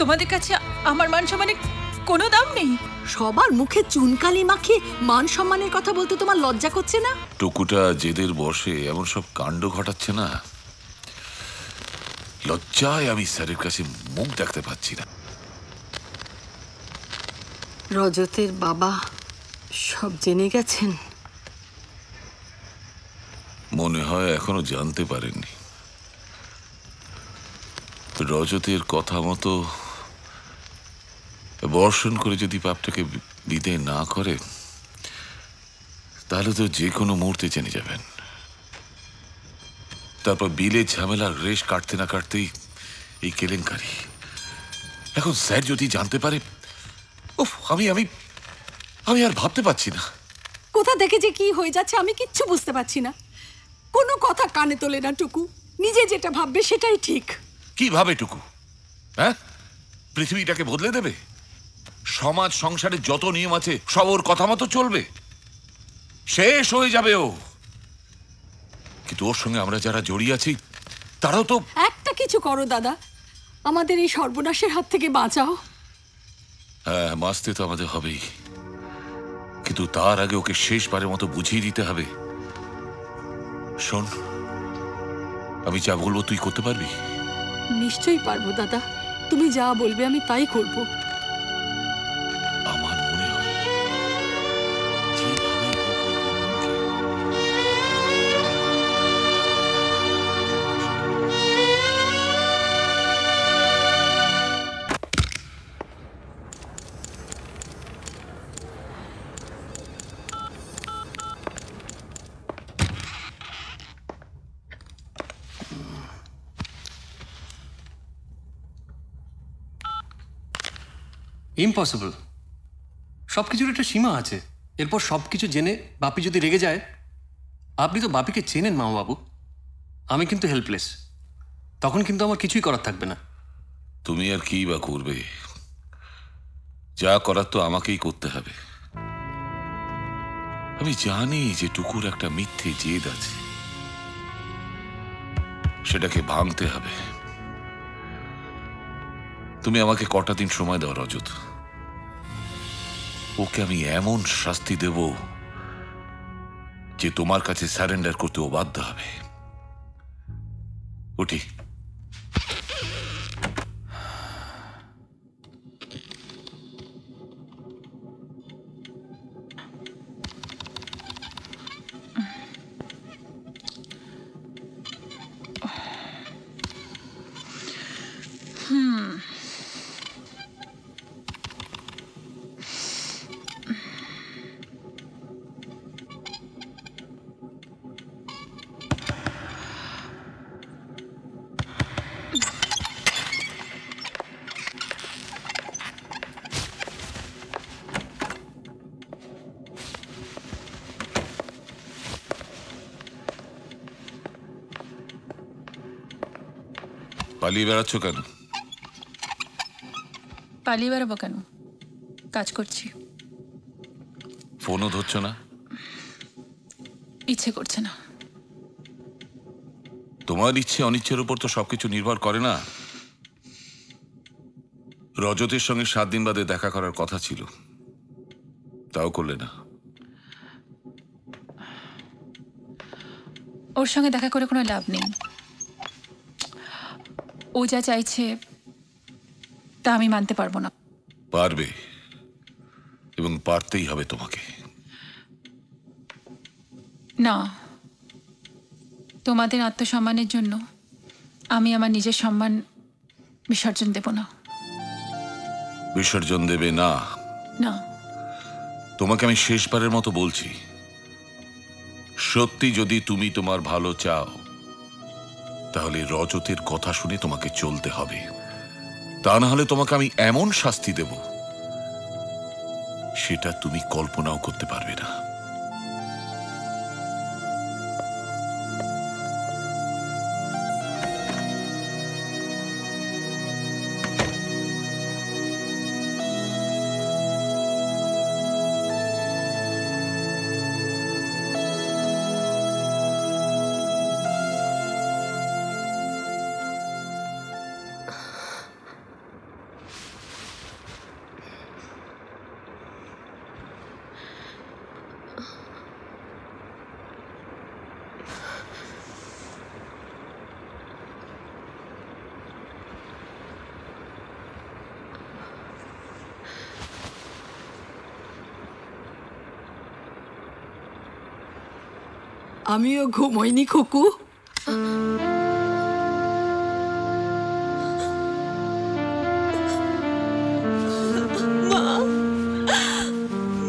তোমাদের কাছে আমার মান সম্মানের কোনো দাম নেই? সবার মুখে চুনকালি মাখিয়ে মান সম্মানের কথা বলতে তোমার লজ্জা করছে না? টুকুটা জেদের বসে এমন সব কাণ্ড ঘটাচ্ছে না, লজ্জায় আমি স্যারের কাছে মুখ দেখতে পাচ্ছি না। রজতের বাবা সব জেনে গেছেন? মনে হয় এখনো জানতে পারেননি। রজতের কথা মতো বর্ষণ করে যদি পাপটাকে বিদায় না করে, তাহলে তো যে কোনো মুহূর্তে জেনে যাবেন। তারপর বিলে ঝামেলার রেশ কাটতে না কাটতেই এই কেলেঙ্কারি। এখন স্যার যদি জানতে পারে, উফ, আমি আমি আমি আর ভাবতে পারছি না। কোথা থেকে যে কি হয়ে যাচ্ছে আমি কিচ্ছু বুঝতে পারছি না। কোনো কথা কানে তোলে না টুকু, নিজে যেটা ভাববে সেটাই ঠিক। কি ভাবে টুকু? হ্যাঁ, পৃথিবীটাকে বদলে দেবে? সমাজ সংসারের যত নিয়ম আছে সব ওর কথা মতো চলবে? শেষ হয়ে যাবে ও। কিন্তু ওর সঙ্গে আমরা যারা জড়িয়ে আছি তারাও তো। একটা কিছু করো দাদা, আমাদের এই সর্বনাশের হাত থেকে বাঁচাও। হ্যাঁ, বাঁচতে তো আমাদের হবেই, কিন্তু তার আগে ওকে শেষবারের মতো বুঝিয়ে দিতে হবে। শোন, আমি যা বলবো তুই করতে পারবি? নিশ্চয়ই পারবো দাদা, তুমি যা বলবে আমি তাই করবো। আমার মনে হয় যেভাবেই হোক ওই বোনকে। ইম্পসিবল। সব কিছুর একটা সীমা আছে। এরপর সব কিছু জেনে বাপি যদি রেগে যায়, আপনি তো বাপিকে চেনেন মামাবাবু, আমি কিন্তু হেল্পলেস। তখন কিন্তু আমার কিছুই করার থাকবে না। তুমি আর কি বা করবে? যা করার তো আমাকেই করতে হবে। আমি জানি যে টুকুর একটা মিথ্যে জেদ আছে, সেটাকে ভাঙতে হবে। তুমি আমাকে কটা দিন সময় দাও রজত, ওকে আমি এমন শাস্তি দেব যে তোমার কাছে সারেন্ডার করতে ও বাধ্য হবে। উঠি। পালিয়ে বেড়াচ্ছ কেন? পালিয়ে বেড়াবো কেন? কাজ করছি। ফোনও ধরছো না? ইচ্ছে করছে না। তোমার ইচ্ছে অনিচ্ছের উপর তো সবকিছু নির্ভর করে না। রজতের সঙ্গে 7 দিন বাদে দেখা করার কথা ছিল, তাও করলে না। ওর সঙ্গে দেখা করে কোনো লাভ নেই। ও যা চাইছে তা আমি মানতে পারবো না। পারবে, এবং পারতেই হবে তোমাকে। না, তোমাদের আত্মসম্মানের জন্য আমি আমার নিজের সম্মান বিসর্জন দেব না। বিসর্জন দেবে না? না। তোমাকে আমি শেষবারের মতো বলছি, সত্যি যদি তুমি তোমার ভালো চাও তাহলে রজতের কথা শুনে তোমাকে চলতে হবে। তা না হলে তোমাকে আমি এমন শাস্তি দেব সেটা তুমি কল্পনাও করতে পারবে না। আমিও ঘুমোইনি খুকু।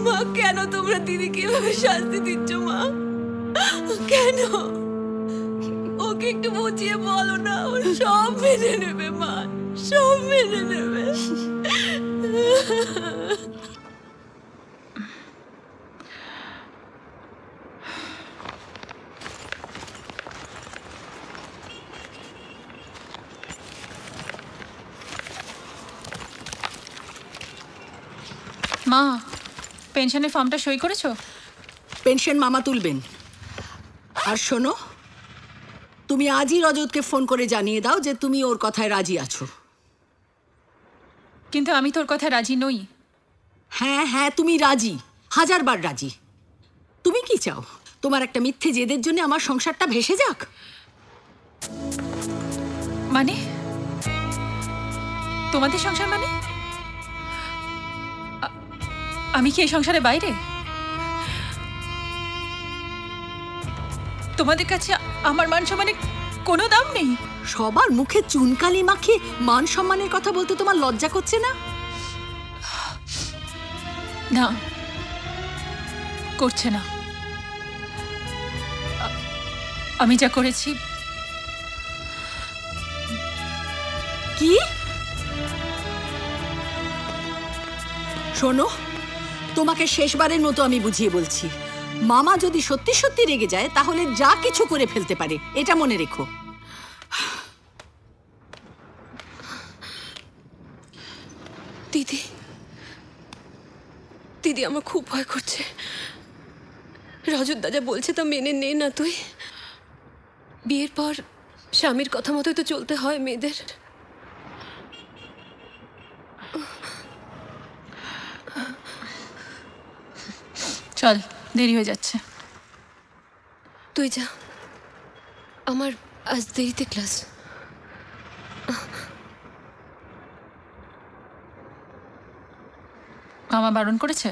মা, কেন তোমরা দিদিকে এভাবে শাস্তি দিচ্ছ মা? কেন? ওকে একটু বুঝিয়ে বলো না, ও সব মেনে নেবে মা, সব মেনে নেবে। মা, পেনশনের ফর্মটা সই করেছো? পেনশন মামা তুলবেন। আর শোনো, তুমি আজই রজতকে ফোন করে জানিয়ে দাও যে তুমি ওর কথায় রাজি আছো। কিন্তু আমি তোর কথা রাজি নই। হ্যাঁ হ্যাঁ, তুমি রাজি, 1000বার রাজি। তুমি কি চাও? তোমার একটা মিথ্যে জেদের জন্য আমার সংসারটা ভেসে যাক? মানে তোমাদের সংসার মানে? আমি কি এই সংসারে বাইরে? তোমাদের কাছে আমার মান সম্মানের কোনো দাম নেই? সবার মুখে চুনকালি মাখিয়ে মান সম্মানের কথা বলতে তোমার লজ্জা করছে না? না, করছে না। আমি যা করেছি। কি? শোনো, তোমাকে শেষবারের মতো আমি বুঝিয়ে বলছি, মামা যদি সত্যি সত্যি রেগে যায় তাহলে যা কিছু করে ফেলতে পারে, এটা মনে রেখো। দিদি, দিদি আমার খুব ভয় করছে। রজত দাদা বলছে তা মেনে নে না তুই। বিয়ের পর স্বামীর কথা মতোই তো চলতে হয় মেয়েদের। চল, দেরি হয়ে যাচ্ছে। তুই যা, আমার আজ দেরিতে ক্লাস। মামা বারণ করেছে?